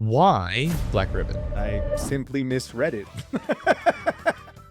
Why Black Ribbit? I simply misread it.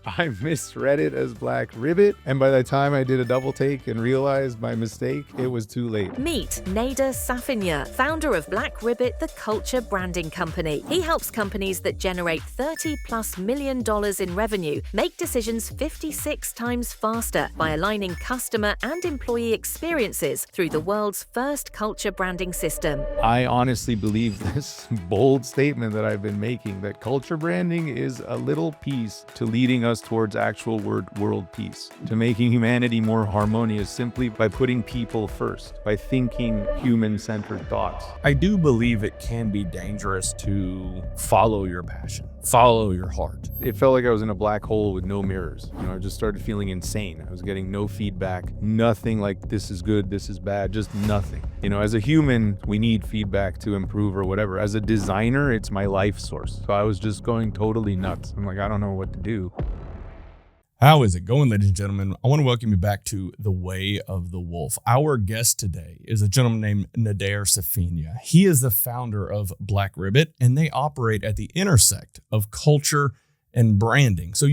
I misread it as Black Ribbit, and by the time I did a double take and realized my mistake, it was too late. Meet Nader Safinya, founder of Black Ribbit, the culture branding company. He helps companies that generate $30+ million in revenue make decisions 56 times faster by aligning customer and employee experiences through the world's first culture branding system. I honestly believe this bold statement that I've been making, that culture branding is a little piece to leading us towards actual world peace, to making humanity more harmonious simply by putting people first, by thinking human-centered thoughts. I do believe it can be dangerous to follow your passion, follow your heart. It felt like I was in a black hole with no mirrors. I just started feeling insane. I was getting no feedback, nothing like this is good, this is bad, just nothing. As a human, we need feedback to improve or whatever. As a designer, it's my life source. So I was just going totally nuts. I'm like, I don't know what to do. How is it going, ladies and gentlemen? I want to welcome you back to The Way of the Wolf. Our guest today is a gentleman named Nader Safinya. He is the founder of Black Ribbit, and they operate at the intersect of culture and branding. So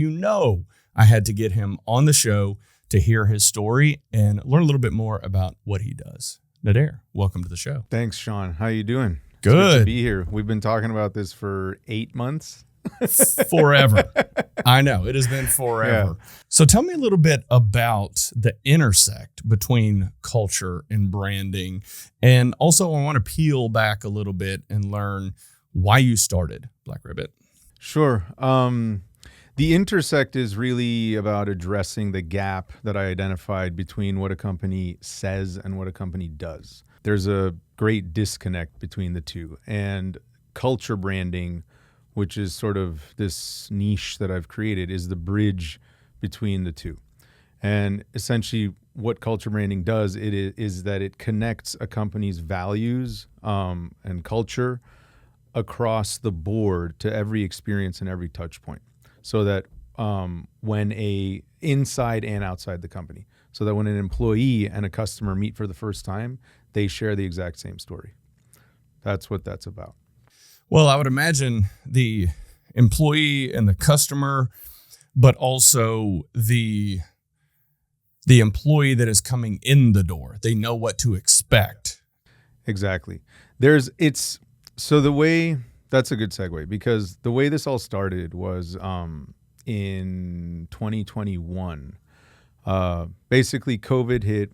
I had to get him on the show to hear his story and learn a little bit more about what he does. Nader, welcome to the show. Thanks, Sean. How you doing? Good. It's good to be here. We've been talking about this for 8 months. Forever. I know, it has been forever. Yeah. So tell me a little bit about the intersect between culture and branding. And also I want to peel back a little bit and learn why you started Black Ribbit. Sure. The intersect is really about addressing the gap that I identified between what a company says and what a company does. There's a great disconnect between the two. And culture branding, which is sort of this niche that I've created, is the bridge between the two. And essentially what culture branding does is that it connects a company's values and culture across the board to every experience and every touch point. So that when inside and outside the company, so that when an employee and a customer meet for the first time, they share the exact same story. That's what that's about. Well, I would imagine the employee and the customer, but also the employee that is coming in the door. They know what to expect. Exactly. That's a good segue, because the way this all started was in 2021. Basically, COVID hit.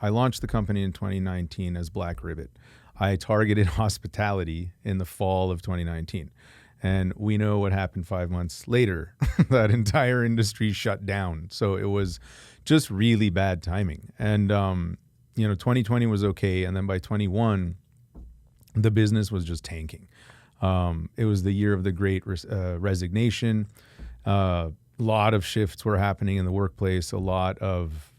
I launched the company in 2019 as Black Ribbit. I targeted hospitality in the fall of 2019. And we know what happened 5 months later. That entire industry shut down. So it was just really bad timing. And, 2020 was okay. And then by 21, the business was just tanking. It was the year of the great resignation. A lot of shifts were happening in the workplace. A lot of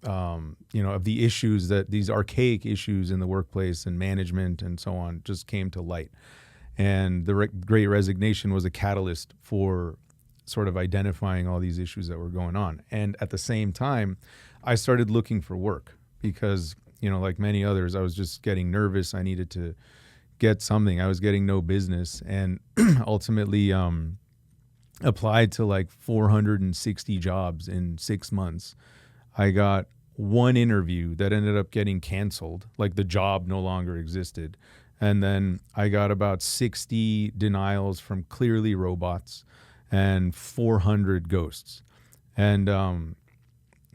of the issues, that these archaic issues in the workplace and management and so on, just came to light. And the great resignation was a catalyst for sort of identifying all these issues that were going on. And at the same time, I started looking for work because, like many others, I was just getting nervous. I needed to get something. I was getting no business, and ultimately applied to like 460 jobs in 6 months. I got one interview that ended up getting canceled, like the job no longer existed. And then I got about 60 denials from clearly robots and 400 ghosts. And,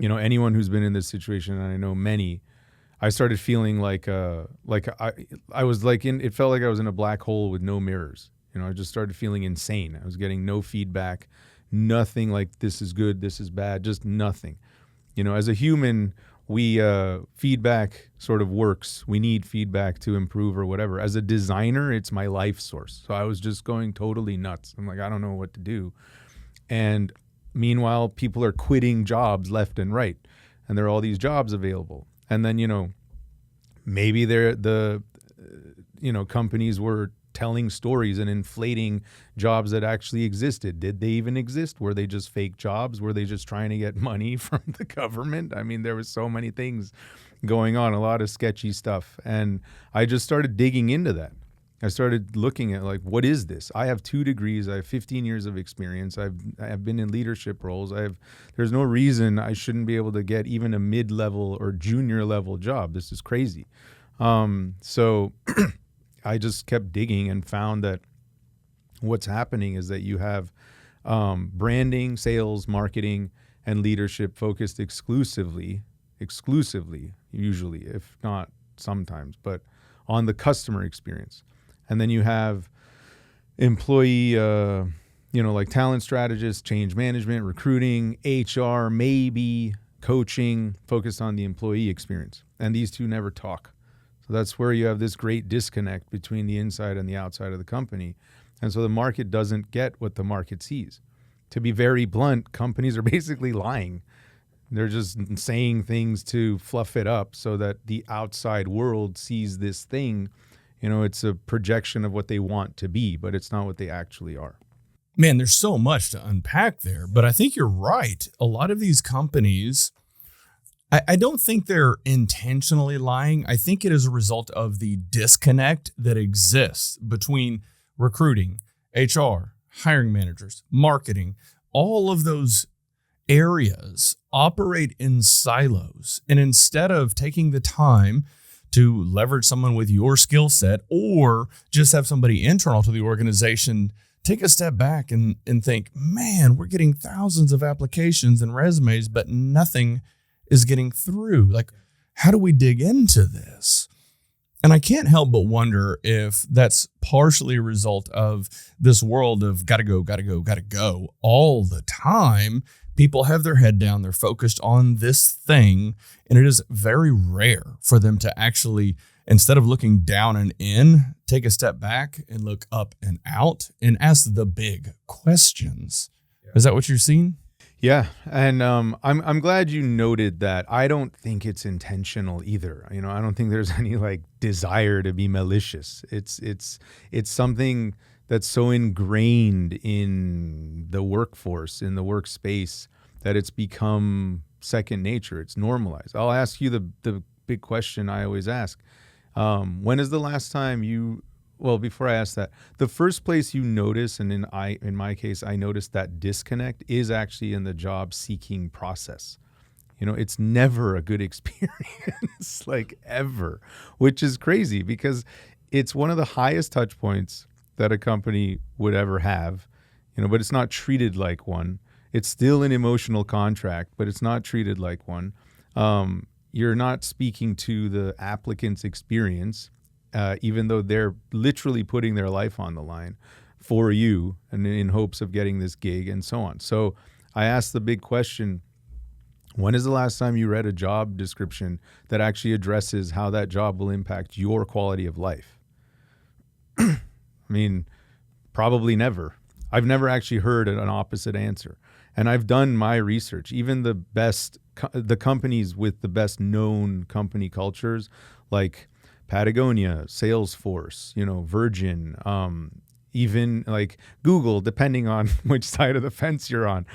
anyone who's been in this situation, and I know many, I started feeling it felt like I was in a black hole with no mirrors. I just started feeling insane. I was getting no feedback, nothing like this is good, this is bad, just nothing. As a human, feedback sort of works. We need feedback to improve or whatever. As a designer, it's my life source. So I was just going totally nuts. I'm like, I don't know what to do. And meanwhile, people are quitting jobs left and right. And there are all these jobs available. And then, maybe companies were telling stories and inflating jobs that actually existed. Did they even exist? Were they just fake jobs? Were they just trying to get money from the government? I mean, there was so many things going on, a lot of sketchy stuff. And I just started digging into that. I started looking at like, what is this? I have 2 degrees. I have 15 years of experience. I've been in leadership roles. There's no reason I shouldn't be able to get even a mid-level or junior level job. This is crazy. So I just kept digging and found that what's happening is that you have branding, sales, marketing, and leadership focused exclusively, usually, if not sometimes, but on the customer experience. And then you have employee, like talent strategists, change management, recruiting, HR, maybe coaching, focused on the employee experience. And these two never talk. So that's where you have this great disconnect between the inside and the outside of the company. And so the market doesn't get what the market sees. To be very blunt, companies are basically lying. They're just saying things to fluff it up so that the outside world sees this thing. It's a projection of what they want to be, but it's not what they actually are. Man, there's so much to unpack there, but I think you're right. A lot of these companies, I don't think they're intentionally lying. I think it is a result of the disconnect that exists between recruiting, HR, hiring managers, marketing. All of those areas operate in silos. And instead of taking the time to leverage someone with your skill set or just have somebody internal to the organization, take a step back and think, man, we're getting thousands of applications and resumes, but nothing is getting through. Like, how do we dig into this? And I can't help but wonder if that's partially a result of this world of gotta go all the time. People have their head down, they're focused on this thing, and it is very rare for them to actually, instead of looking down and in, take a step back and look up and out and ask the big questions. Yeah. Is that what you're seeing? Yeah, and I'm glad you noted that. I don't think it's intentional either. I don't think there's any like desire to be malicious. It's something that's so ingrained in the workforce, in the workspace, that it's become second nature. It's normalized. I'll ask you the big question I always ask. When is the last time before I ask that, the first place you notice, and in my case, I noticed that disconnect is actually in the job seeking process. It's never a good experience, like ever, which is crazy because it's one of the highest touch points that a company would ever have, but it's not treated like one. It's still an emotional contract, but it's not treated like one. You're not speaking to the applicant's experience, even though they're literally putting their life on the line for you and in hopes of getting this gig and so on. So I asked the big question, when is the last time you read a job description that actually addresses how that job will impact your quality of life? I mean, probably never. I've never actually heard an opposite answer. And I've done my research. Even the companies with the best known company cultures, like Patagonia, Salesforce, Virgin, even like Google, depending on which side of the fence you're on,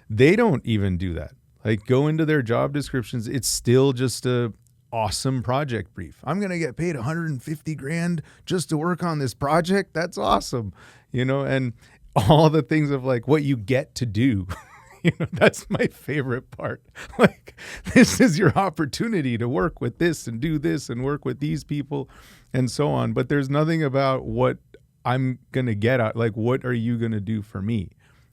they don't even do that. Like, go into their job descriptions. It's still just a awesome project brief. I'm going to get paid $150,000 just to work on this project. That's awesome. And all the things of like what you get to do, that's my favorite part. Like, this is your opportunity to work with this and do this and work with these people and so on. But there's nothing about what I'm going to get out. Like, what are you going to do for me?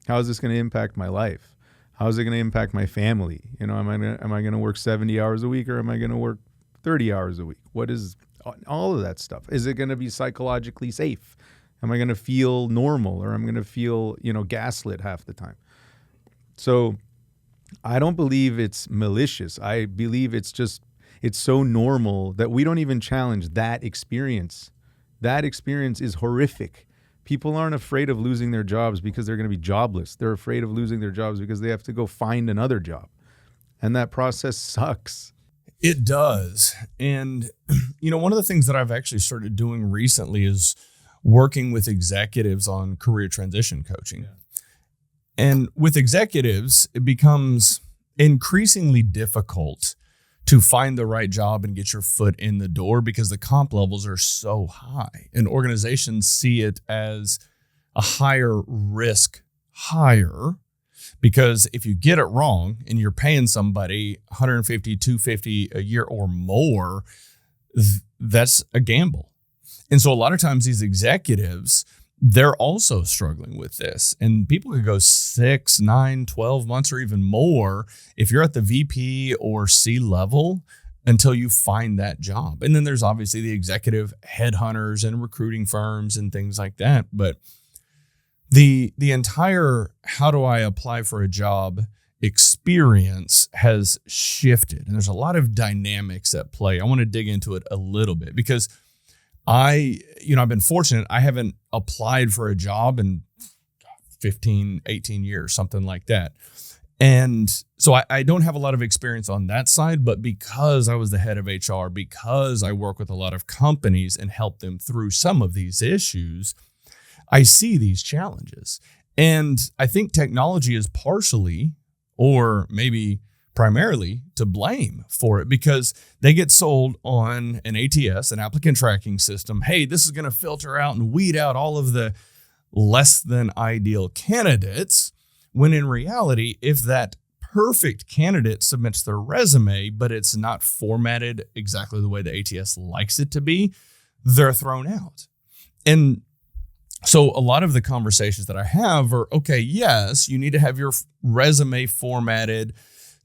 How is this going to impact my life? How is it going to impact my family? Am I going to work 70 hours a week, or am I going to work 30 hours a week? What is all of that stuff? Is it going to be psychologically safe? Am I going to feel normal, or I'm going to feel, gaslit half the time? So I don't believe it's malicious. I believe it's so normal that we don't even challenge that experience. That experience is horrific. People aren't afraid of losing their jobs because they're going to be jobless. They're afraid of losing their jobs because they have to go find another job. And that process sucks. It does. And, one of the things that I've actually started doing recently is working with executives on career transition coaching. Yeah. And with executives, it becomes increasingly difficult to find the right job and get your foot in the door because the comp levels are so high. And organizations see it as a higher risk hire, because if you get it wrong and you're paying somebody $150, $250 a year or more, that's a gamble. And so a lot of times these executives, they're also struggling with this. And people could go 6, 9, 12 months or even more if you're at the VP or C level until you find that job. And then there's obviously the executive headhunters and recruiting firms and things like that. But the entire how do I apply for a job experience has shifted. And there's a lot of dynamics at play. I want to dig into it a little bit because I've been fortunate. I haven't applied for a job in 15, 18 years, something like that. And so I don't have a lot of experience on that side, but because I was the head of HR, because I work with a lot of companies and help them through some of these issues, I see these challenges. And I think technology is partially, or maybe primarily, to blame for it because they get sold on an ATS, an applicant tracking system. Hey, this is going to filter out and weed out all of the less than ideal candidates. When in reality, if that perfect candidate submits their resume, but it's not formatted exactly the way the ATS likes it to be, they're thrown out. And so a lot of the conversations that I have are, okay, yes, you need to have your resume formatted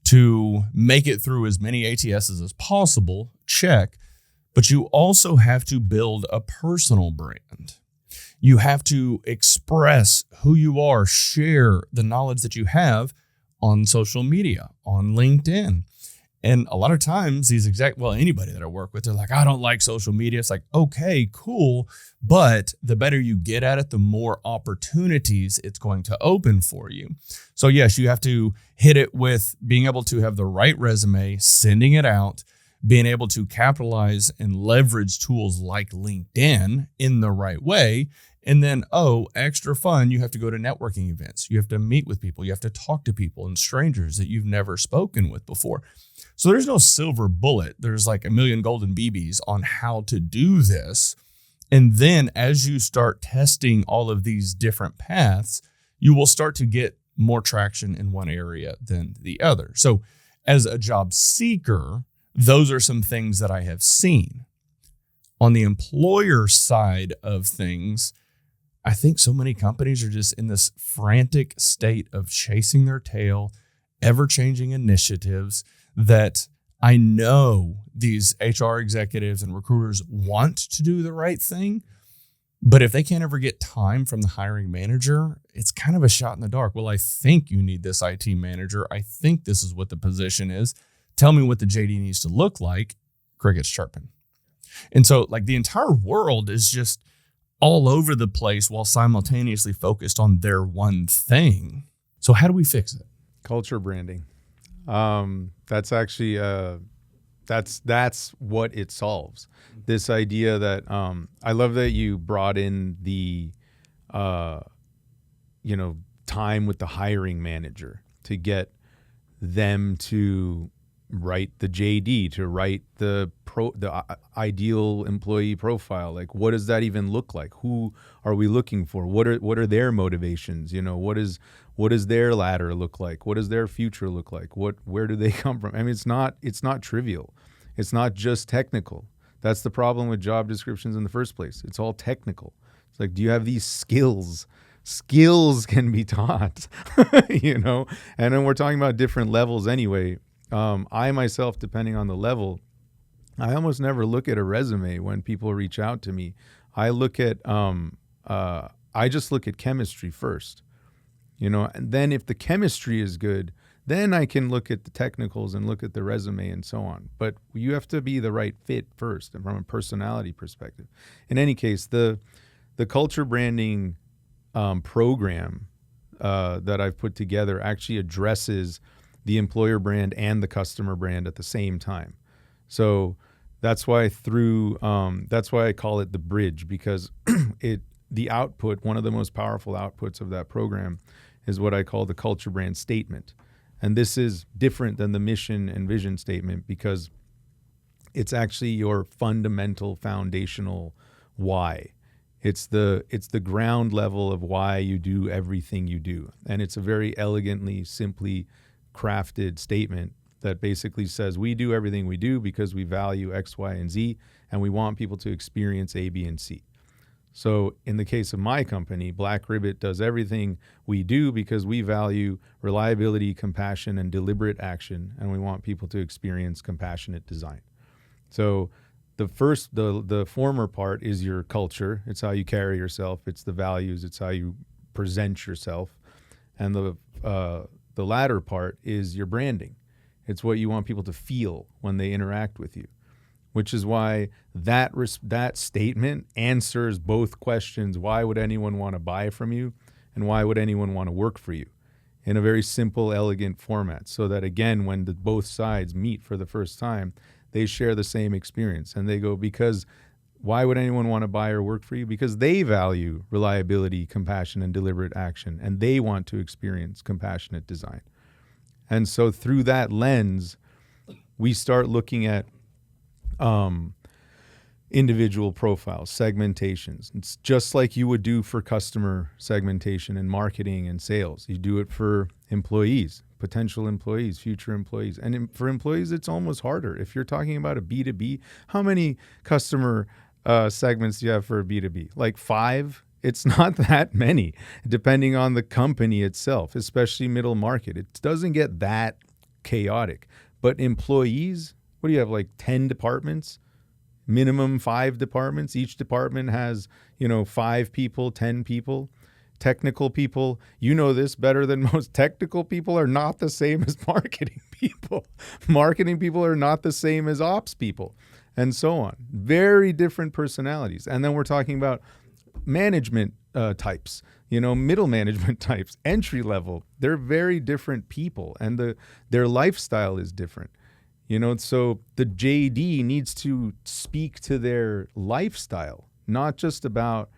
to make it through as many ATSs as possible, check, but you also have to build a personal brand. You have to express who you are, share the knowledge that you have on social media, on LinkedIn. And a lot of times anybody that I work with, they're like, I don't like social media. It's like, okay, cool. But the better you get at it, the more opportunities it's going to open for you. So yes, you have to hit it with being able to have the right resume, sending it out, being able to capitalize and leverage tools like LinkedIn in the right way. And then, extra fun, you have to go to networking events. You have to meet with people. You have to talk to people and strangers that you've never spoken with before. So there's no silver bullet. There's like a million golden BBs on how to do this. And then as you start testing all of these different paths, you will start to get more traction in one area than the other. So as a job seeker, those are some things that I have seen. On the employer side of things, I think so many companies are just in this frantic state of chasing their tail, ever-changing initiatives that I know these HR executives and recruiters want to do the right thing, but if they can't ever get time from the hiring manager, it's kind of a shot in the dark. Well, I think you need this IT manager. I think this is what the position is. Tell me what the JD needs to look like. Crickets chirping. And so like the entire world is just all over the place while simultaneously focused on their one thing. So how do we fix it? Culture branding. That's actually, that's what it solves. This idea that, I love that you brought in the, time with the hiring manager to get them to write the JD, to write the ideal employee profile. Like, what does that even look like? Who are we looking for? What are their motivations? What does their ladder look like? What does their future look like? Where do they come from? I mean, it's not trivial. It's not just technical. That's the problem with job descriptions in the first place. It's all technical. It's like, do you have these skills? Skills can be taught, and then we're talking about different levels anyway. I myself, depending on the level, I almost never look at a resume when people reach out to me. I look at, I just look at chemistry first, and then if the chemistry is good, then I can look at the technicals and look at the resume and so on. But you have to be the right fit first, and from a personality perspective. In any case, the culture branding program that I've put together actually addresses the employer brand and the customer brand at the same time. So that's why that's why I call it the bridge, because the output, one of the most powerful outputs of that program is what I call the culture brand statement. And this is different than the mission and vision statement because it's actually your fundamental foundational why. It's the ground level of why you do everything you do. And it's a very elegantly, simply crafted statement that basically says we do everything we do because we value X, Y, and Z, and we want people to experience A, B, and C. So in the case of my company, Black Ribbit does everything we do because we value reliability, compassion, and deliberate action, and we want people to experience compassionate design. So the former part is your culture. It's how you carry yourself. It's the values. It's how you present yourself. And the latter part is your branding. It's what you want people to feel when they interact with you, which is why that statement answers both questions. Why would anyone want to buy from you? And why would anyone want to work for you? In a very simple, elegant format, so that, again, when both sides meet for the first time, they share the same experience. And they go, because why would anyone want to buy or work for you? Because they value reliability, compassion, and deliberate action, and they want to experience compassionate design. And so through that lens, we start looking at individual profiles, segmentations. It's just like you would do for customer segmentation and marketing and sales. You do it for employees, potential employees, future employees. And for employees, it's almost harder. If you're talking about a B2B, how many customer segments do you have for a B2B? Like 5? It's not that many, depending on the company itself, especially middle market. It doesn't get that chaotic. But employees, what do you have, like 10 departments? Minimum 5 departments. Each department has, 5 people, 10 people. Technical people, you know this better than most. Technical people are not the same as marketing people. Marketing people are not the same as ops people, and so on. Very different personalities. And then we're talking about management types, middle management types, entry level. They're very different people, and their lifestyle is different. So the JD needs to speak to their lifestyle, not just about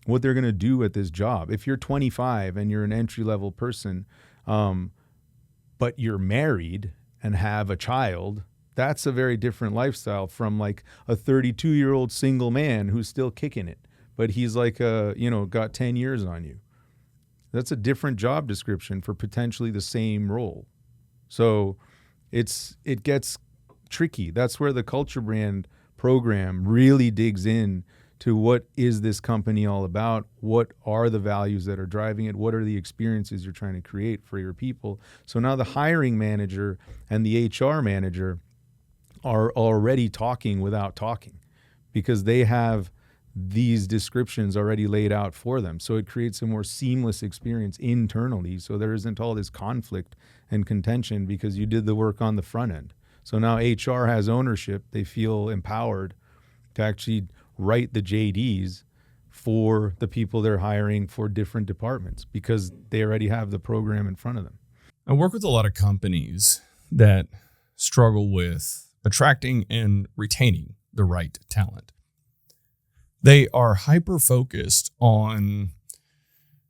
what they're going to do at this job. If you're 25 and you're an entry level person, but you're married and have a child, that's a very different lifestyle from like a 32-year-old single man who's still kicking it, but he's like, got 10 years on you. That's a different job description for potentially the same role. So it gets tricky. That's where the Culture Brand program really digs in to what is this company all about? What are the values that are driving it? What are the experiences you're trying to create for your people? So now the hiring manager and the HR manager are already talking without talking because they have these descriptions already laid out for them. So it creates a more seamless experience internally. So there isn't all this conflict and contention because you did the work on the front end. So now HR has ownership. They feel empowered to actually write the JDs for the people they're hiring for different departments because they already have the program in front of them. I work with a lot of companies that struggle with attracting and retaining the right talent. They are hyper-focused on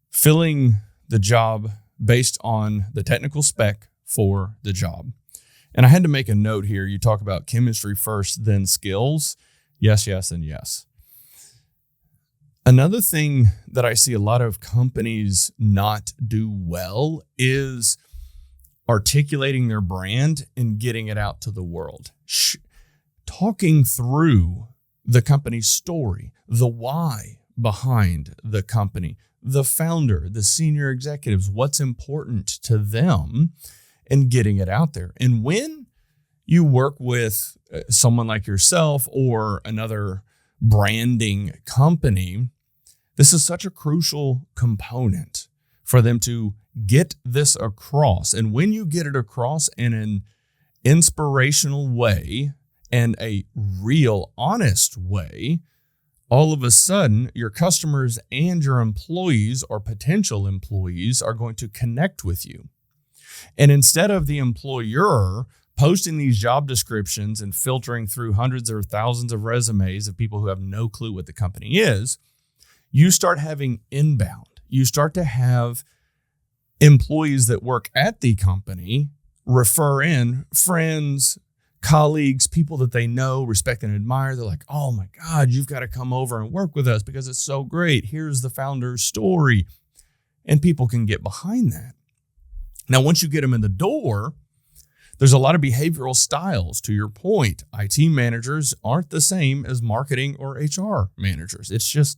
filling the job based on the technical spec for the job. And I had to make a note here. You talk about chemistry first, then skills. Yes, yes, and yes. Another thing that I see a lot of companies not do well is articulating their brand and getting it out to the world. Talking through the company's story, the why behind the company, the founder, the senior executives, what's important to them, and getting it out there. And when you work with someone like yourself or another branding company, this is such a crucial component for them to get this across. And when you get it across in an inspirational way and a real, honest way, all of a sudden, your customers and your employees or potential employees are going to connect with you. And instead of the employer posting these job descriptions and filtering through hundreds or thousands of resumes of people who have no clue what the company is, you start having inbound. You start to have employees that work at the company refer in friends, colleagues, people that they know, respect, and admire. They're like, oh my God, you've got to come over and work with us because it's so great. Here's the founder's story. And people can get behind that. Now, once you get them in the door, there's a lot of behavioral styles. To your point, IT managers aren't the same as marketing or HR managers. It's just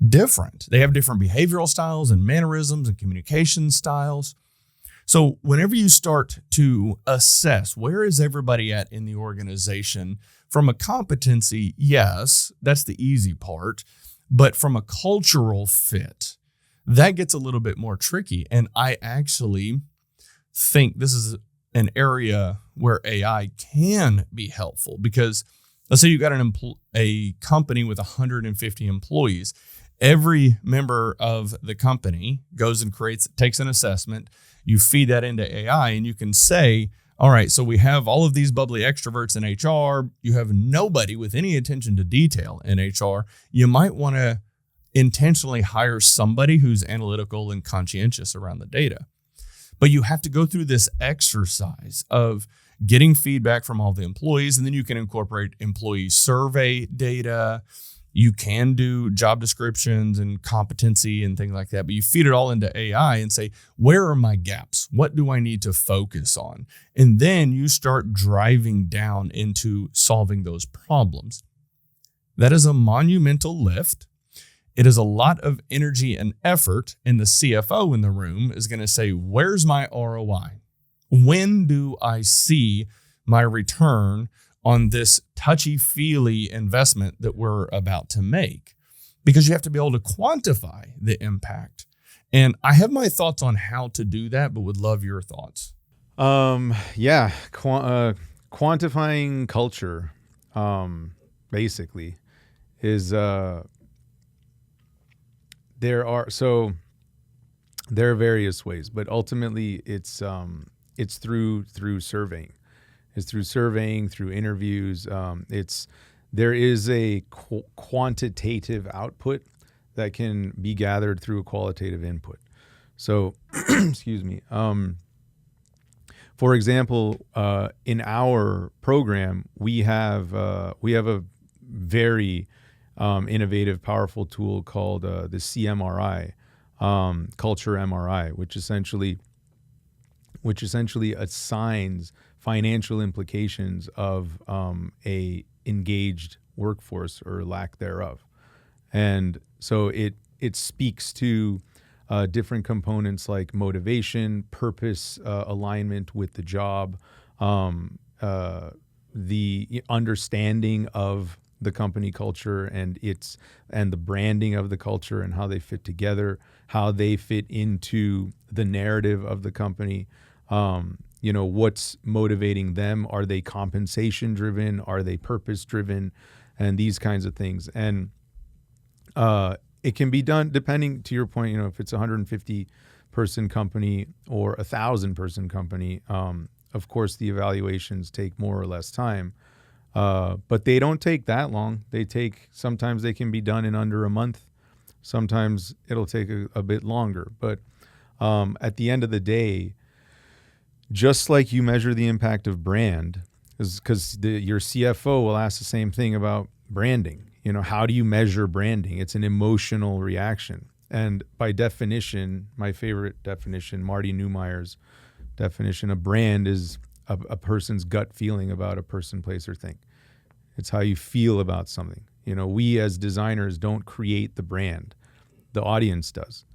different. They have different behavioral styles and mannerisms and communication styles. So whenever you start to assess where is everybody at in the organization, from a competency, yes, that's the easy part. But from a cultural fit, that gets a little bit more tricky. And I actually think this is an area where AI can be helpful, because let's say you got a company with 150 employees. Every member of the company goes and takes an assessment. You feed that into AI and you can say, all right, so we have all of these bubbly extroverts in HR. You have nobody with any attention to detail in HR. You might want to intentionally hire somebody who's analytical and conscientious around the data. But you have to go through this exercise of getting feedback from all the employees, and then you can incorporate employee survey data. You can do job descriptions and competency and things like that, but you feed it all into AI and say, where are my gaps? What do I need to focus on? And then you start driving down into solving those problems. That is a monumental lift. It is a lot of energy and effort, and the CFO in the room is going to say, where's my ROI? When do I see my return on this touchy-feely investment that we're about to make? Because you have to be able to quantify the impact. And I have my thoughts on how to do that, but would love your thoughts. Quantifying culture, basically, is there are various ways, but ultimately it's through surveying. It's through surveying, through interviews. There is a quantitative output that can be gathered through a qualitative input. So, excuse me. For example, in our program, we have a very innovative, powerful tool called the CMRI, Culture MRI, which essentially assigns financial implications of a engaged workforce or lack thereof. And so it speaks to different components like motivation, purpose, alignment with the job, the understanding of the company culture and the branding of the culture and how they fit together, how they fit into the narrative of the company. What's motivating them? Are they compensation driven? Are they purpose driven? And these kinds of things. And it can be done depending, to your point, if it's a 150 person company or 1,000 person company, of course the evaluations take more or less time. But they don't take that long. Sometimes they can be done in under a month. Sometimes it'll take a bit longer. But at the end of the day, just like you measure the impact of brand, because your CFO will ask the same thing about branding. How do you measure branding? It's an emotional reaction. And by definition, my favorite definition, Marty Neumeier's definition of brand is a person's gut feeling about a person, place, or thing. It's how you feel about something. We as designers don't create the brand. The audience does.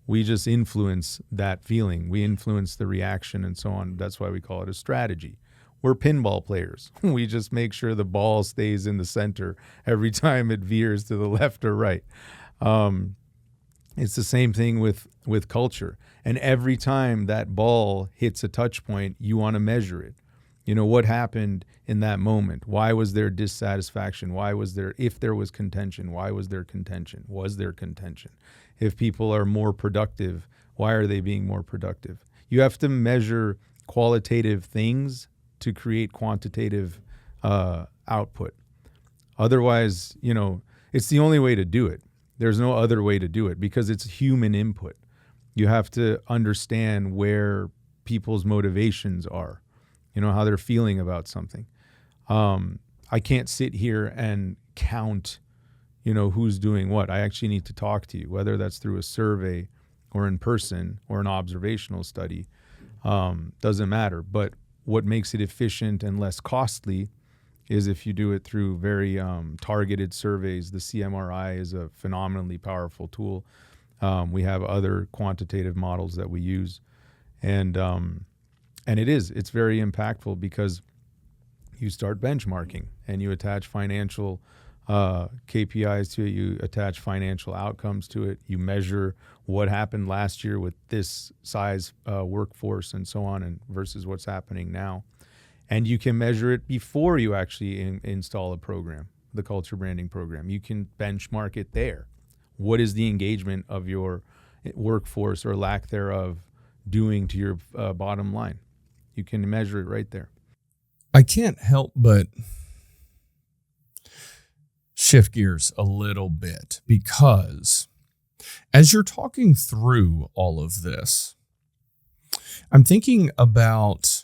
We just influence that feeling. We influence the reaction and so on. That's why we call it a strategy. We're pinball players. We just make sure the ball stays in the center every time it veers to the left or right. It's the same thing with culture. And every time that ball hits a touch point, you want to measure it. What happened in that moment? Why was there dissatisfaction? If there was contention, why was there contention? Was there contention? If people are more productive, why are they being more productive? You have to measure qualitative things to create quantitative output. Otherwise, it's the only way to do it. There's no other way to do it because it's human input. You have to understand where people's motivations are, how they're feeling about something. I can't sit here and count, who's doing what. I actually need to talk to you, whether that's through a survey or in person or an observational study. Doesn't matter. But what makes it efficient and less costly is if you do it through very targeted surveys. The CMRI is a phenomenally powerful tool. We have other quantitative models that we use, and it's very impactful because you start benchmarking and you attach financial KPIs to it. You attach financial outcomes to it. You measure what happened last year with this size workforce and so on, and versus what's happening now. And you can measure it before you actually install a program, the culture branding program. You can benchmark it there. What is the engagement of your workforce or lack thereof doing to your bottom line? You can measure it right there. I can't help but shift gears a little bit, because as you're talking through all of this, I'm thinking about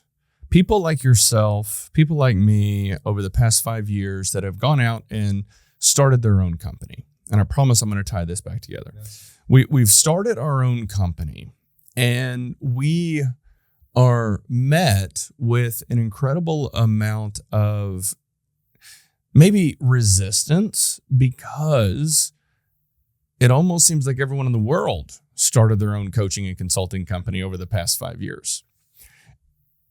people like yourself, people like me over the past 5 years that have gone out and started their own company. And I promise I'm going to tie this back together. Yes. We've started our own company, and we are met with an incredible amount of maybe resistance, because it almost seems like everyone in the world started their own coaching and consulting company over the past 5 years.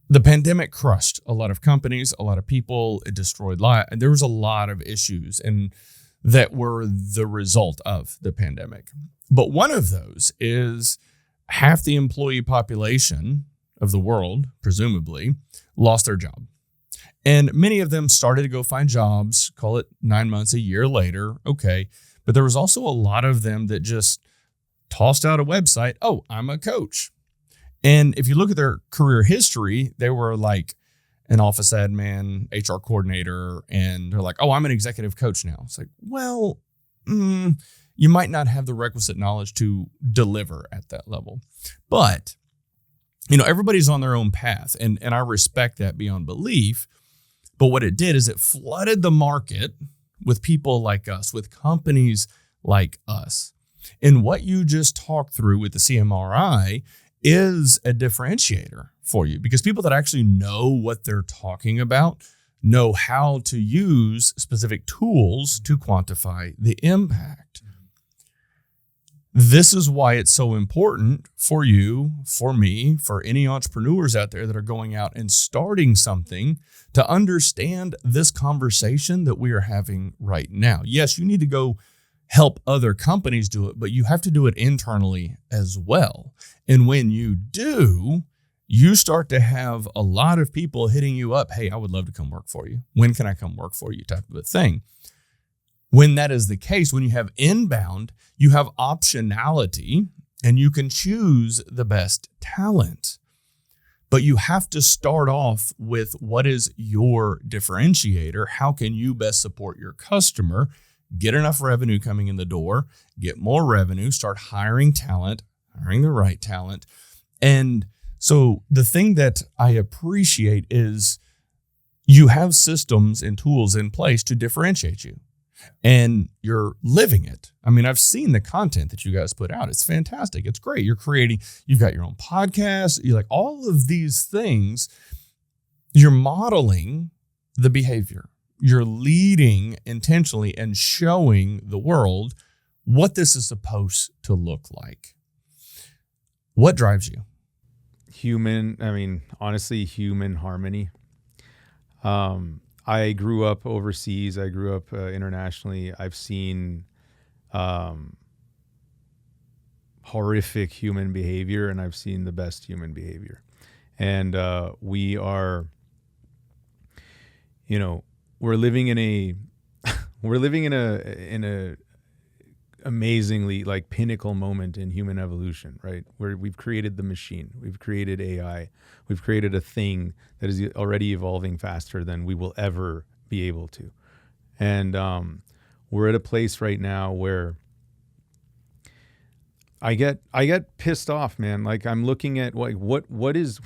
The pandemic crushed a lot of companies, a lot of people. It destroyed lives. There was a lot of issues that were the result of the pandemic. But one of those is half the employee population of the world, presumably, lost their job. And many of them started to go find jobs, call it 9 months, a year later. Okay. But there was also a lot of them that just tossed out a website. Oh, I'm a coach. And if you look at their career history, they were like an office admin, HR coordinator, and they're like, oh, I'm an executive coach now. It's like, well, you might not have the requisite knowledge to deliver at that level. But, everybody's on their own path, and I respect that beyond belief. But what it did is it flooded the market with people like us, with companies like us. And what you just talked through with the CMRI is a differentiator for you, because people that actually know what they're talking about know how to use specific tools to quantify the impact. This is why it's so important for you, for me, for any entrepreneurs out there that are going out and starting something, to understand this conversation that we are having right now. Yes, you need to go help other companies do it, but you have to do it internally as well. And when you do, you start to have a lot of people hitting you up. Hey, I would love to come work for you. When can I come work for you? Type of a thing. When that is the case, when you have inbound, you have optionality and you can choose the best talent. But you have to start off with what is your differentiator? How can you best support your customer? Get enough revenue coming in the door, get more revenue, start hiring talent, hiring the right talent. And so the thing that I appreciate is you have systems and tools in place to differentiate you, and you're living it. I mean, I've seen the content that you guys put out. It's fantastic. It's great. You've got your own podcast. You like all of these things. You're modeling the behavior. You're leading intentionally and showing the world what this is supposed to look like. What drives you? Honestly, human harmony. I grew up overseas. I grew up internationally. I've seen horrific human behavior, and I've seen the best human behavior. And we are, we're living in a amazingly like pinnacle moment in human evolution, right? Where we've created the machine, we've created AI, we've created a thing that is already evolving faster than we will ever be able to. And we're at a place right now where I get pissed off, man. Like I'm looking at is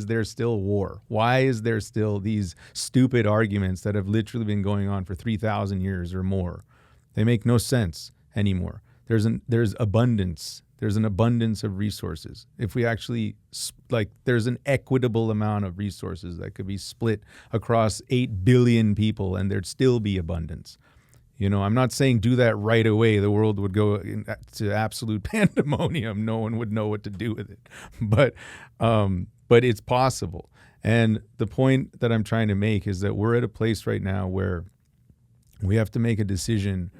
there still war? Why is there still these stupid arguments that have literally been going on for 3,000 years or more? They make no sense anymore. There's abundance. There's an abundance of resources. If we actually there's an equitable amount of resources that could be split across 8 billion people, and there'd still be abundance. I'm not saying do that right away. The world would go to absolute pandemonium. No one would know what to do with it. But it's possible. And the point that I'm trying to make is that we're at a place right now where we have to make a decision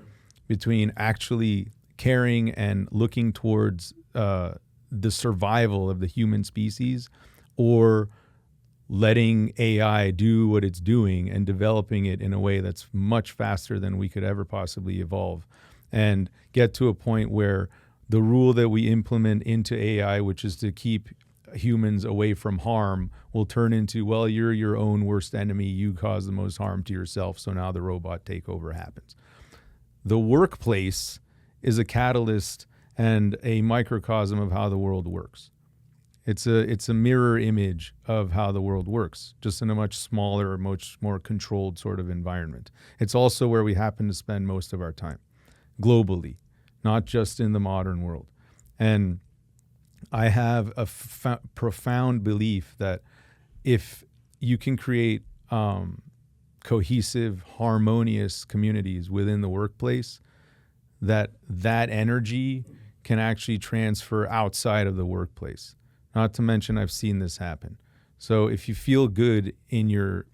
between actually caring and looking towards the survival of the human species, or letting AI do what it's doing and developing it in a way that's much faster than we could ever possibly evolve, and get to a point where the rule that we implement into AI, which is to keep humans away from harm, will turn into, well, you're your own worst enemy. You cause the most harm to yourself. So now the robot takeover happens. The workplace is a catalyst and a microcosm of how the world works. It's a mirror image of how the world works, just in a much smaller, much more controlled sort of environment. It's also where we happen to spend most of our time, globally, not just in the modern world. And I have a profound belief that if you can create cohesive, harmonious communities within the workplace, that energy can actually transfer outside of the workplace. Not to mention, I've seen this happen. So if you feel good in your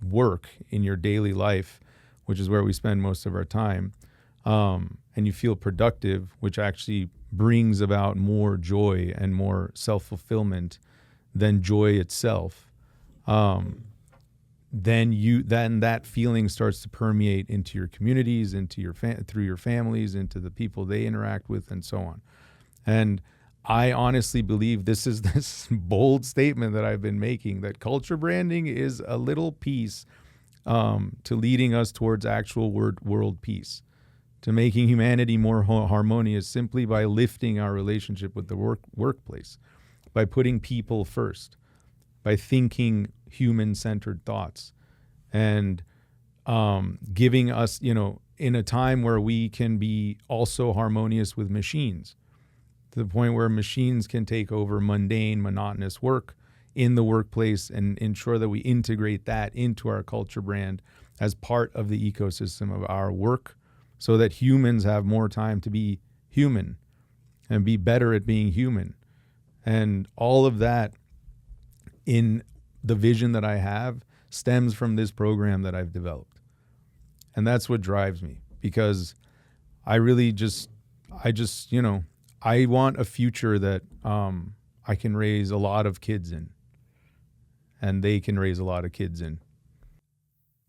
work, in your daily life, which is where we spend most of our time, and you feel productive, which actually brings about more joy and more self-fulfillment than joy itself, then that feeling starts to permeate into your communities, into your through your families, into the people they interact with, and so on. And I honestly believe this is this bold statement that I've been making, that culture branding is a little piece to leading us towards actual world peace, to making humanity more harmonious simply by lifting our relationship with the workplace, by putting people first, by thinking human-centered thoughts, and giving us, in a time where we can be also harmonious with machines, to the point where machines can take over mundane, monotonous work in the workplace, and ensure that we integrate that into our culture brand as part of the ecosystem of our work, so that humans have more time to be human and be better at being human. And all of that, in the vision that I have, stems from this program that I've developed. And that's what drives me, because I want a future that I can raise a lot of kids in, and they can raise a lot of kids in.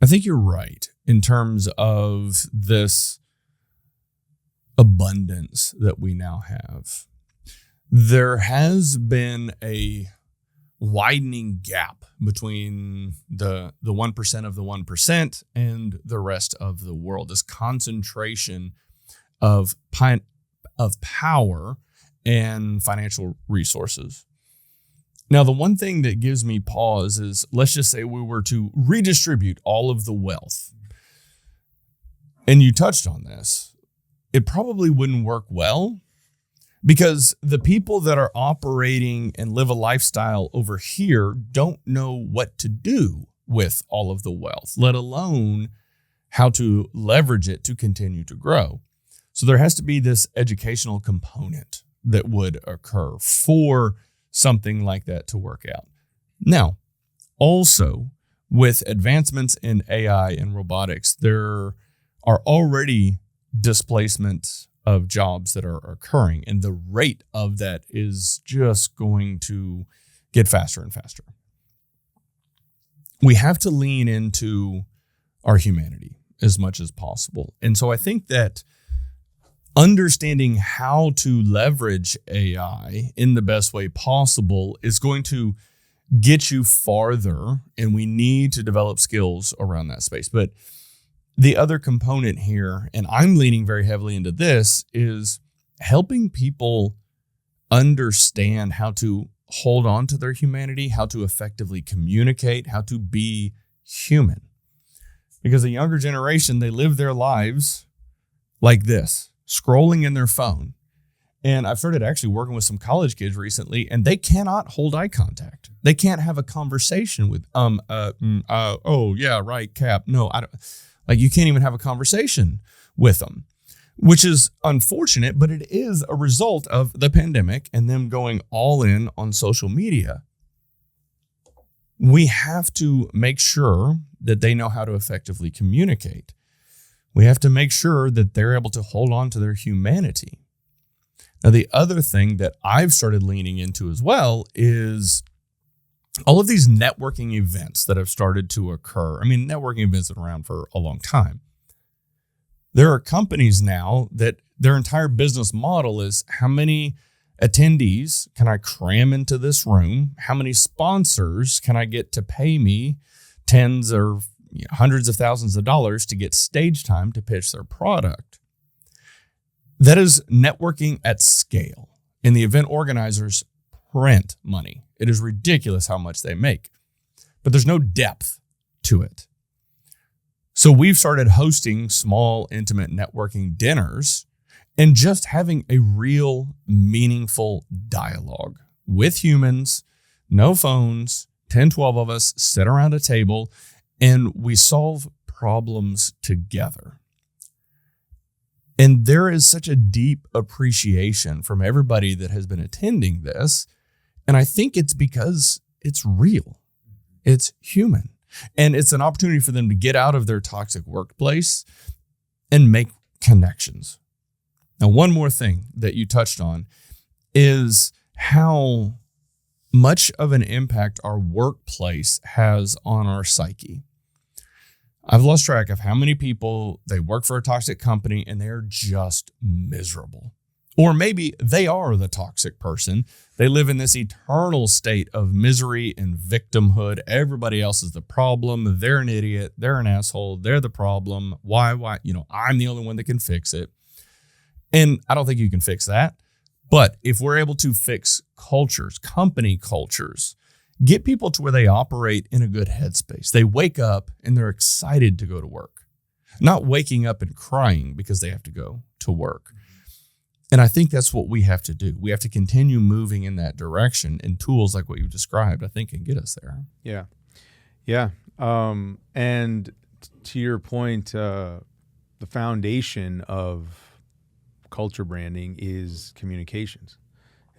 I think you're right in terms of this abundance that we now have. There has been a widening gap between the 1% of the 1% and the rest of the world. This concentration of power and financial resources. Now, the one thing that gives me pause is, let's just say we were to redistribute all of the wealth. And you touched on this. It probably wouldn't work well, because the people that are operating and live a lifestyle over here don't know what to do with all of the wealth, let alone how to leverage it to continue to grow. So there has to be this educational component that would occur for something like that to work out. Now, also with advancements in AI and robotics, there are already displacements of jobs that are occurring, and the rate of that is just going to get faster and faster. We have to lean into our humanity as much as possible. And so I think that understanding how to leverage AI in the best way possible is going to get you farther, and we need to develop skills around that space. But the other component here, and I'm leaning very heavily into this, is helping people understand how to hold on to their humanity, how to effectively communicate, how to be human. Because the younger generation, they live their lives like this, scrolling in their phone. And I've started actually working with some college kids recently, and they cannot hold eye contact. They can't have a conversation with, oh yeah, right, Cap. No, I don't. Like, you can't even have a conversation with them, which is unfortunate, but it is a result of the pandemic and them going all in on social media. We have to make sure that they know how to effectively communicate. We have to make sure that they're able to hold on to their humanity. Now, the other thing that I've started leaning into as well is all of these networking events that have started to occur. I mean, networking events have been around for a long time. There are companies now that their entire business model is how many attendees can I cram into this room? How many sponsors can I get to pay me tens or hundreds of thousands of dollars to get stage time to pitch their product? That is networking at scale. And the event organizers print money. It is ridiculous how much they make, but there's no depth to it. So we've started hosting small, intimate networking dinners and just having a real meaningful dialogue with humans, no phones, 10, 12 of us sit around a table and we solve problems together. And there is such a deep appreciation from everybody that has been attending this. And I think it's because it's real. It's human. And it's an opportunity for them to get out of their toxic workplace and make connections. Now, one more thing that you touched on is how much of an impact our workplace has on our psyche. I've lost track of how many people, they work for a toxic company and they're just miserable. Or maybe they are the toxic person. They live in this eternal state of misery and victimhood. Everybody else is the problem. They're an idiot. They're an asshole. They're the problem. Why? I'm the only one that can fix it. And I don't think you can fix that. But if we're able to fix cultures, company cultures, get people to where they operate in a good headspace. They wake up and they're excited to go to work, not waking up and crying because they have to go to work. And I think that's what we have to do. We have to continue moving in that direction, and tools like what you described, I think, can get us there. Yeah. Yeah. And to your point, the foundation of culture branding is communications.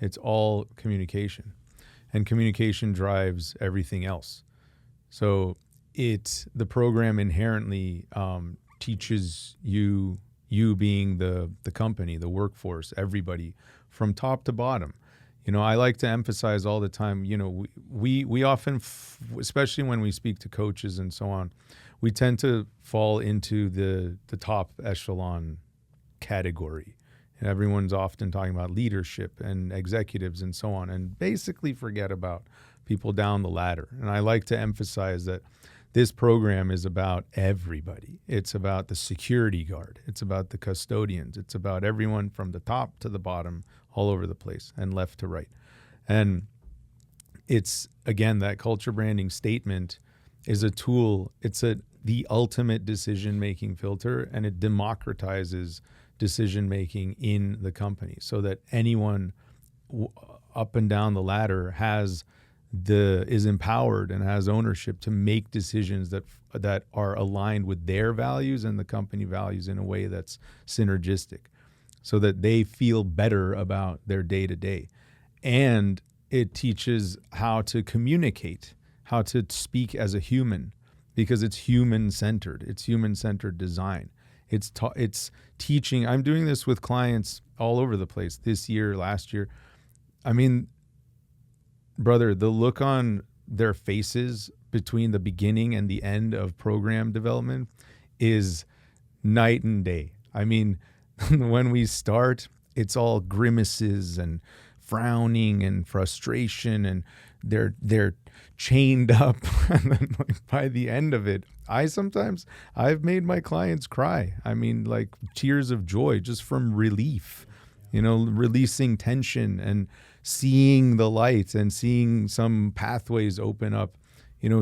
It's all communication. And communication drives everything else. So the program inherently teaches you being the company, the workforce, everybody from top to bottom. I like to emphasize all the time, we often, especially when we speak to coaches and so on, we tend to fall into the top echelon category. And everyone's often talking about leadership and executives and so on, and basically forget about people down the ladder. And I like to emphasize that this program is about everybody. It's about the security guard. It's about the custodians. It's about everyone from the top to the bottom, all over the place, and left to right. And it's, again, that culture branding statement is a tool. It's the ultimate decision-making filter, and it democratizes decision-making in the company so that anyone up and down the ladder is empowered and has ownership to make decisions that are aligned with their values and the company values in a way that's synergistic, so that they feel better about their day-to-day. And it teaches how to communicate, how to speak as a human, because it's human-centered. It's human-centered design. It's teaching. I'm doing this with clients all over the place this year, last year. I mean, brother, the look on their faces between the beginning and the end of program development is night and day. I mean, when we start, it's all grimaces and frowning and frustration, and they're chained up. And then, by the end of it, I've made my clients cry. I mean, tears of joy just from relief. releasing tension and seeing the light and seeing some pathways open up,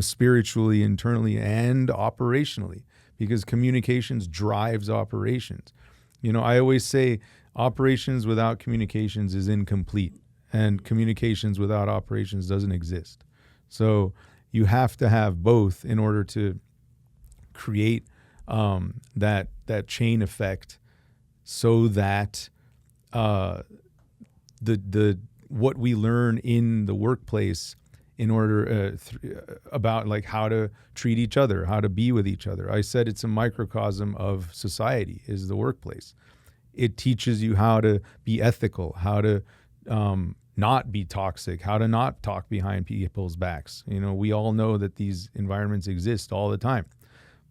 spiritually, internally, and operationally, because communications drives operations. I always say operations without communications is incomplete, and communications without operations doesn't exist. So you have to have both in order to create that chain effect, so that the what we learn in the workplace in order about like how to treat each other, how to be with each other. I said it's a microcosm of society is the workplace. It teaches you how to be ethical, how to not be toxic, how to not talk behind people's backs. We all know that these environments exist all the time.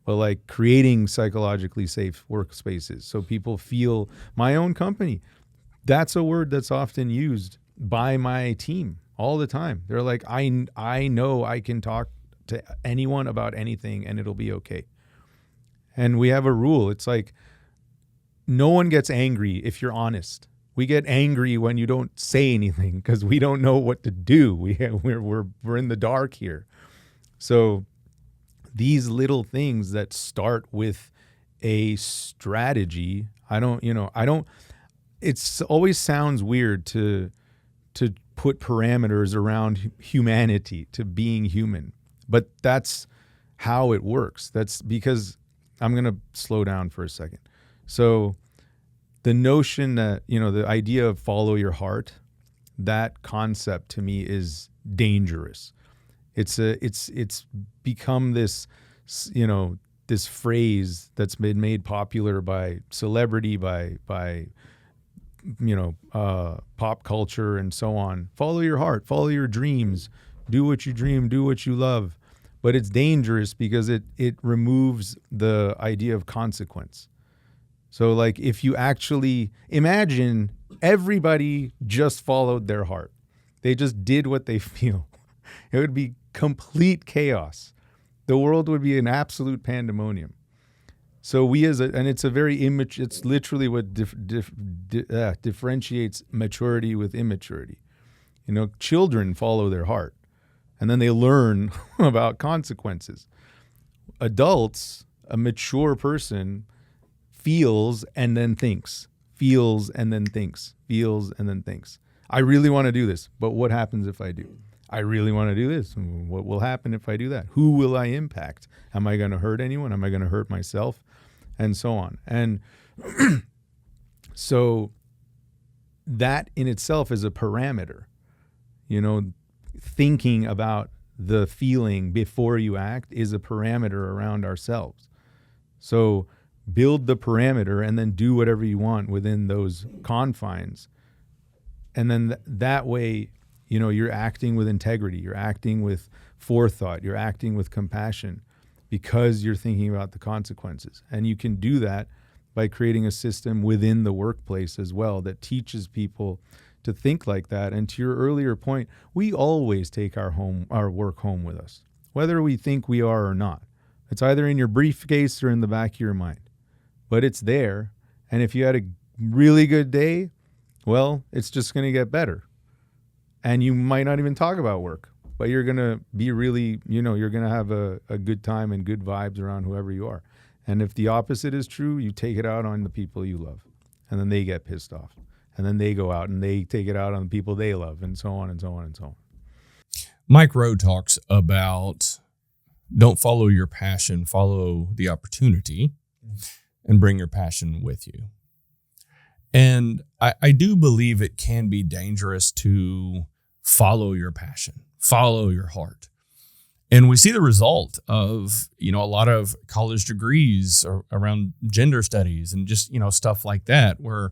But like creating psychologically safe workspaces so people feel, my own company, that's a word that's often used by my team all the time. They're like, I know I can talk to anyone about anything and it'll be okay. And we have a rule. It's like, no one gets angry if you're honest. We get angry when you don't say anything because we don't know what to do. We're in the dark here. So these little things that start with a strategy, it's always sounds weird to put parameters around humanity, to being human. But that's how it works. That's because I'm going to slow down for a second. So the notion that, the idea of follow your heart, that concept to me is dangerous. It's become this, this phrase that's been made popular by celebrity, by pop culture and so on. Follow your heart, follow your dreams, do what you dream, do what you love. But it's dangerous because it removes the idea of consequence. So like if you actually imagine everybody just followed their heart, they just did what they feel, it would be complete chaos. The world would be an absolute pandemonium. So and it's a very it's literally what differentiates maturity with immaturity. Children follow their heart and then they learn about consequences. Adults, a mature person, feels and then thinks, feels and then thinks, feels and then thinks. I really want to do this, but what happens if I do? I really want to do this. What will happen if I do that? Who will I impact? Am I going to hurt anyone? Am I going to hurt myself? And so on. And so that in itself is a parameter. Thinking about the feeling before you act is a parameter around ourselves. So build the parameter and then do whatever you want within those confines. And then that way, you're acting with integrity, you're acting with forethought, you're acting with compassion because you're thinking about the consequences. And you can do that by creating a system within the workplace as well that teaches people to think like that. And to your earlier point, we always take our work home with us, whether we think we are or not. It's either in your briefcase or in the back of your mind, but it's there. And if you had a really good day, well, it's just going to get better. And you might not even talk about work, but you're going to be really, you're going to have a good time and good vibes around whoever you are. And if the opposite is true, you take it out on the people you love, and then they get pissed off. And then they go out and they take it out on the people they love, and so on and so on and so on. Mike Rowe talks about don't follow your passion, follow the opportunity, and bring your passion with you. And I do believe it can be dangerous to follow your passion, follow your heart. And we see the result of, a lot of college degrees around gender studies and just, stuff like that, where,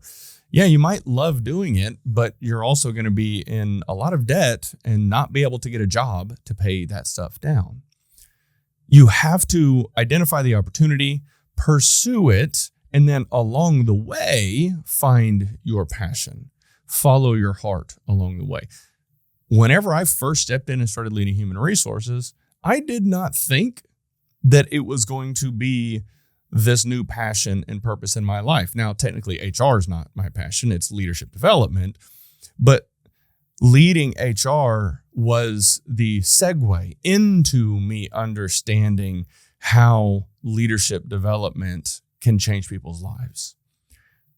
you might love doing it, but you're also going to be in a lot of debt and not be able to get a job to pay that stuff down. You have to identify the opportunity, pursue it, and then along the way, find your passion. Follow your heart along the way. Whenever I first stepped in and started leading human resources, I did not think that it was going to be this new passion and purpose in my life. Now, technically, HR is not my passion. It's leadership development. But leading HR was the segue into me understanding how leadership development can change people's lives.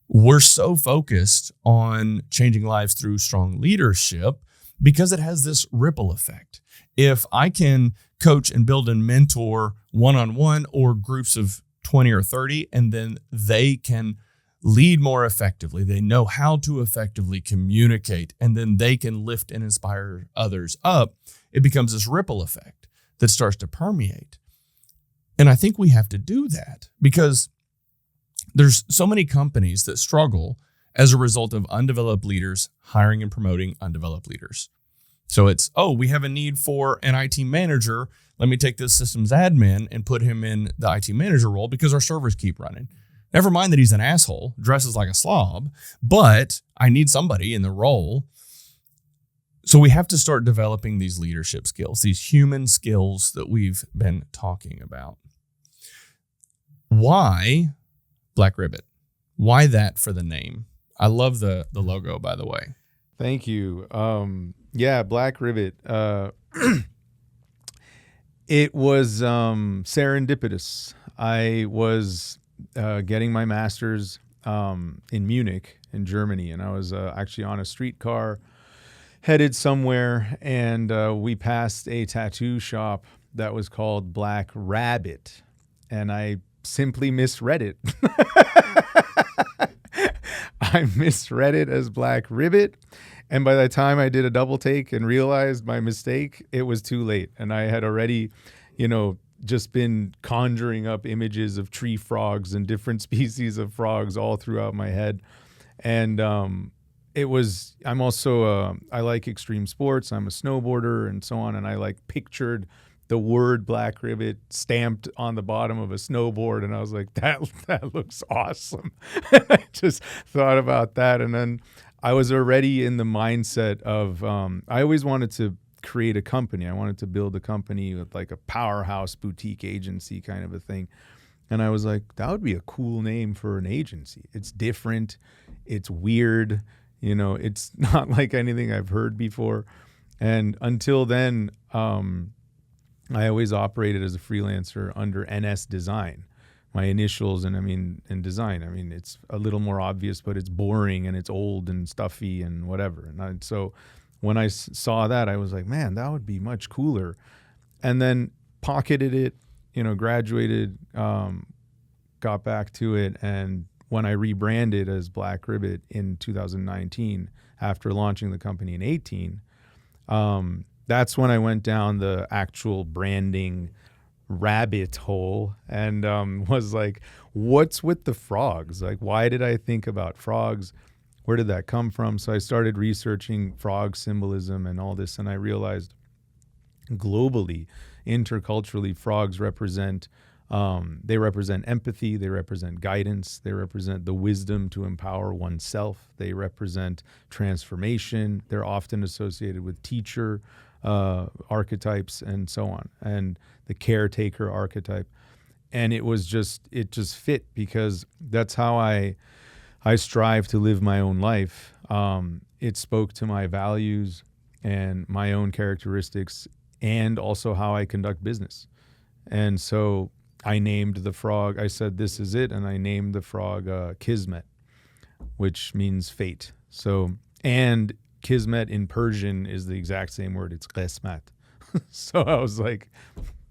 We're so focused on changing lives through strong leadership because it has this ripple effect. If I can coach and build and mentor one-on-one or groups of 20 or 30, and then they can lead more effectively, they know how to effectively communicate, and then they can lift and inspire others up, it becomes this ripple effect that starts to permeate. And I think we have to do that because there's so many companies that struggle as a result of undeveloped leaders hiring and promoting undeveloped leaders. So it's, we have a need for an IT manager. Let me take this systems admin and put him in the IT manager role because our servers keep running. Never mind that he's an asshole, dresses like a slob, but I need somebody in the role. So we have to start developing these leadership skills, these human skills that we've been talking about. Why Black Ribbit? Why that for the name? I love the logo, by the way. Thank you. Black Ribbit. It was serendipitous. I was getting my master's in Munich, in Germany, and I was actually on a streetcar headed somewhere, and we passed a tattoo shop that was called Black Rabbit, and I simply misread it. I misread it as Black Ribbit. And by the time I did a double take and realized my mistake, it was too late. And I had already, just been conjuring up images of tree frogs and different species of frogs all throughout my head. And I'm also, I like extreme sports. I'm a snowboarder and so on. And I pictured the word Black Ribbit stamped on the bottom of a snowboard. And I was like, that looks awesome. And I just thought about that. And then I was already in the mindset of, I always wanted to create a company. I wanted to build a company with a powerhouse boutique agency kind of a thing. And I was like, that would be a cool name for an agency. It's different. It's weird. It's not like anything I've heard before. And until then, I always operated as a freelancer under NS Design, my initials, and in design. It's a little more obvious, but it's boring and it's old and stuffy and whatever. And so when I saw that, I was like, man, that would be much cooler. And then pocketed it, graduated, got back to it. And when I rebranded as Black Ribbit in 2019, after launching the company in 2018, that's when I went down the actual branding rabbit hole and was like, what's with the frogs? Why did I think about frogs? Where did that come from? So I started researching frog symbolism and all this, and I realized globally, interculturally, frogs represent empathy, they represent guidance, they represent the wisdom to empower oneself, they represent transformation, they're often associated with teacher archetypes and so on, and the caretaker archetype. And it just fit because that's how I strive to live my own life. It spoke to my values and my own characteristics and also how I conduct business. And so I named the frog, I said, this is it. And I named the frog Kismet, which means fate. So, and Kismet in Persian is the exact same word. It's qismat. So I was like,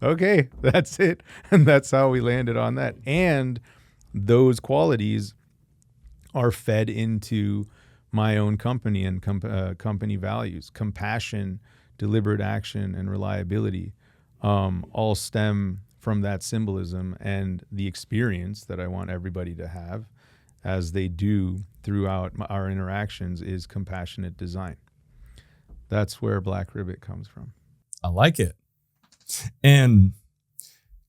okay, that's it. And that's how we landed on that. And those qualities are fed into my own company and company values. Compassion, deliberate action, and reliability all stem from that symbolism and the experience that I want everybody to have as they do throughout our interactions is compassionate design. That's where Black Ribbit comes from. I like it. And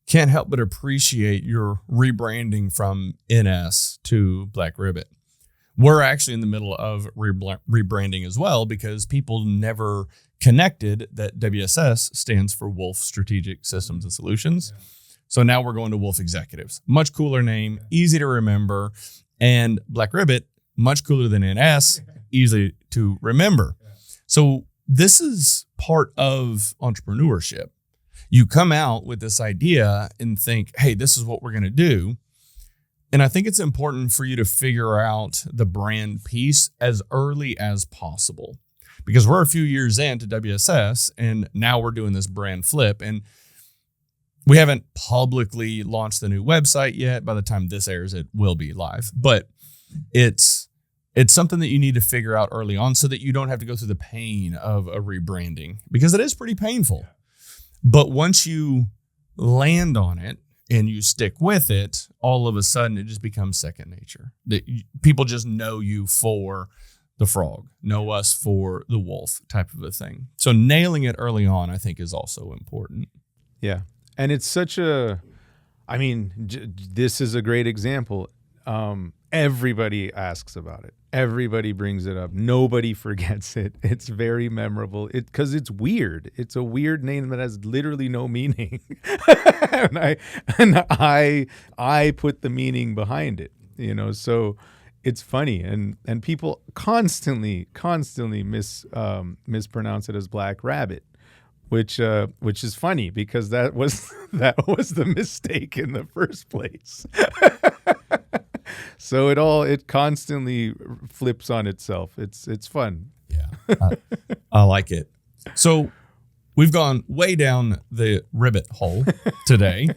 can't help but appreciate your rebranding from NS to Black Ribbit. We're actually in the middle of rebranding as well because people never connected that WSS stands for Wolf Strategic Systems and Solutions. Yeah. So now we're going to Wolf Executives. Much cooler name, easy to remember. And Black Ribbit, much cooler than NS, easy to remember. So this is part of entrepreneurship. You come out with this idea and think, hey, this is what we're going to do. And I think it's important for you to figure out the brand piece as early as possible, because we're a few years into WSS and now we're doing this brand flip, and we haven't publicly launched the new website yet. By the time this airs, it will be live, but it's something that you need to figure out early on so that you don't have to go through the pain of a rebranding, because it is pretty painful. But once you land on it and you stick with it, all of a sudden it just becomes second nature. People just know you for the frog, know us for the wolf type of a thing. So nailing it early on, I think, is also important. Yeah. And it's such a, I mean, this is a great example. Everybody asks about it. Everybody brings it up. Nobody forgets it. It's very memorable. Because it's weird. It's a weird name that has literally no meaning. and I put the meaning behind it. So it's funny, and people constantly mispronounce it as Black Rabbit, which is funny because that was the mistake in the first place. So it constantly flips on itself. It's fun. Yeah, I like it. So we've gone way down the ribbit hole today.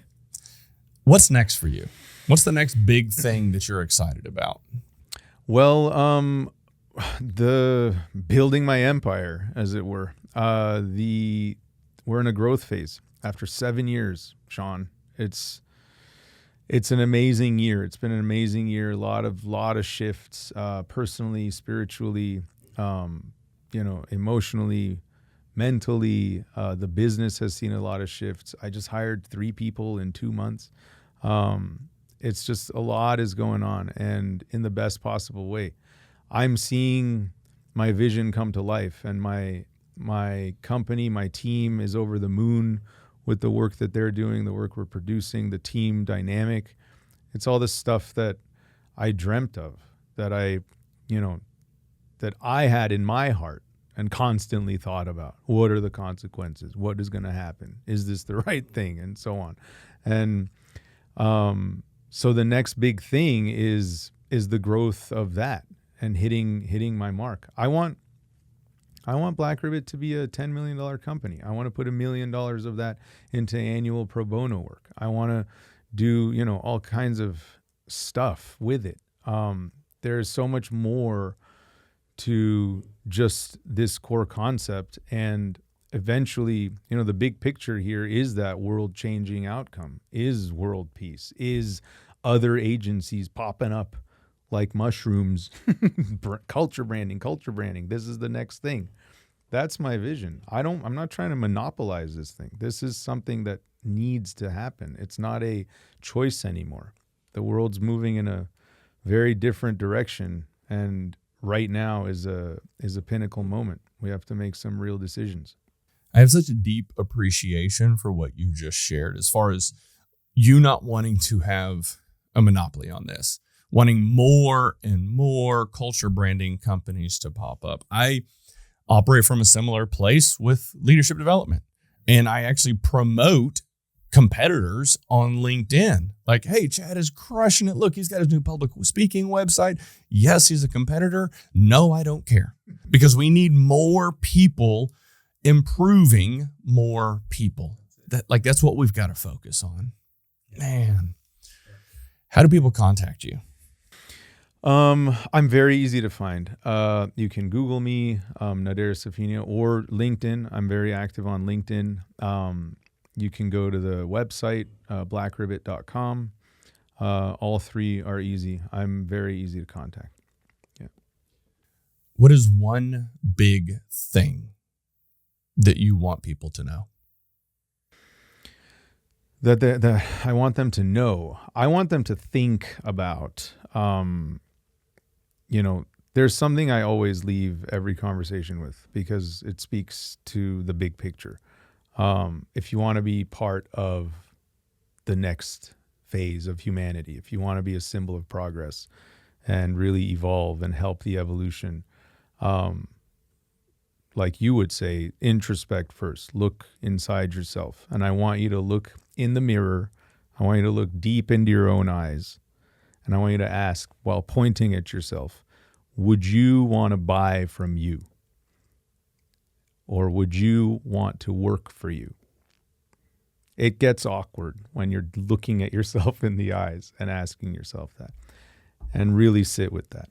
What's next for you? What's the next big thing that you're excited about? Well, the building my empire, as it were. We're in a growth phase after 7 years, Sean. It's an amazing year. It's been an amazing year. A lot of shifts, personally, spiritually, emotionally, mentally. The business has seen a lot of shifts. I just hired 3 people in 2 months. It's just a lot is going on, and in the best possible way. I'm seeing my vision come to life, and my company, my team is over the moon with the work that they're doing, the work we're producing, the team dynamic. It's all the stuff that I dreamt of, that I had in my heart and constantly thought about. What are the consequences? What is going to happen? Is this the right thing? And so on. And so the next big thing is the growth of that and hitting my mark. I want Black Ribbit to be a $10 million company. I want to put $1 million of that into annual pro bono work. I want to do, all kinds of stuff with it. There's so much more to just this core concept. And eventually, the big picture here is that world-changing outcome, is world peace, is other agencies popping up like mushrooms, culture branding. This is the next thing. That's my vision. I'm not trying to monopolize this thing. This is something that needs to happen. It's not a choice anymore. The world's moving in a very different direction, and right now is a pinnacle moment. We have to make some real decisions. I have such a deep appreciation for what you just shared, as far as you not wanting to have a monopoly on this, wanting more and more culture branding companies to pop up. I operate from a similar place with leadership development, and I actually promote competitors on LinkedIn. Like, hey, Chad is crushing it. Look, he's got his new public speaking website. Yes, he's a competitor. No, I don't care, because we need more people improving more people. That's what we've got to focus on. Man, how do people contact you? I'm very easy to find. You can Google me, Nader Safinya, or LinkedIn. I'm very active on LinkedIn. You can go to the website, blackrabbit.com. All 3 are easy. I'm very easy to contact. Yeah. What is one big thing that you want people to know? That I want them to know. I want them to think about, there's something I always leave every conversation with, because it speaks to the big picture. If you want to be part of the next phase of humanity, if you want to be a symbol of progress and really evolve and help the evolution, like you would say, introspect first, look inside yourself. And I want you to look in the mirror. I want you to look deep into your own eyes. And I want you to ask, while pointing at yourself, would you want to buy from you? Or would you want to work for you? It gets awkward when you're looking at yourself in the eyes and asking yourself that, and really sit with that.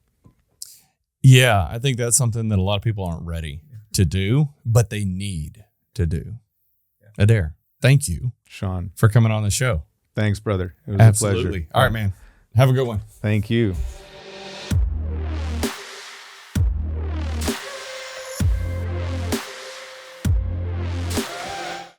Yeah, I think that's something that a lot of people aren't ready to do, but they need to do. Yeah. Nader, thank you, Sean, for coming on the show. Thanks, brother. It was Absolutely. a pleasure. All right, man. Have a good one. Thank you.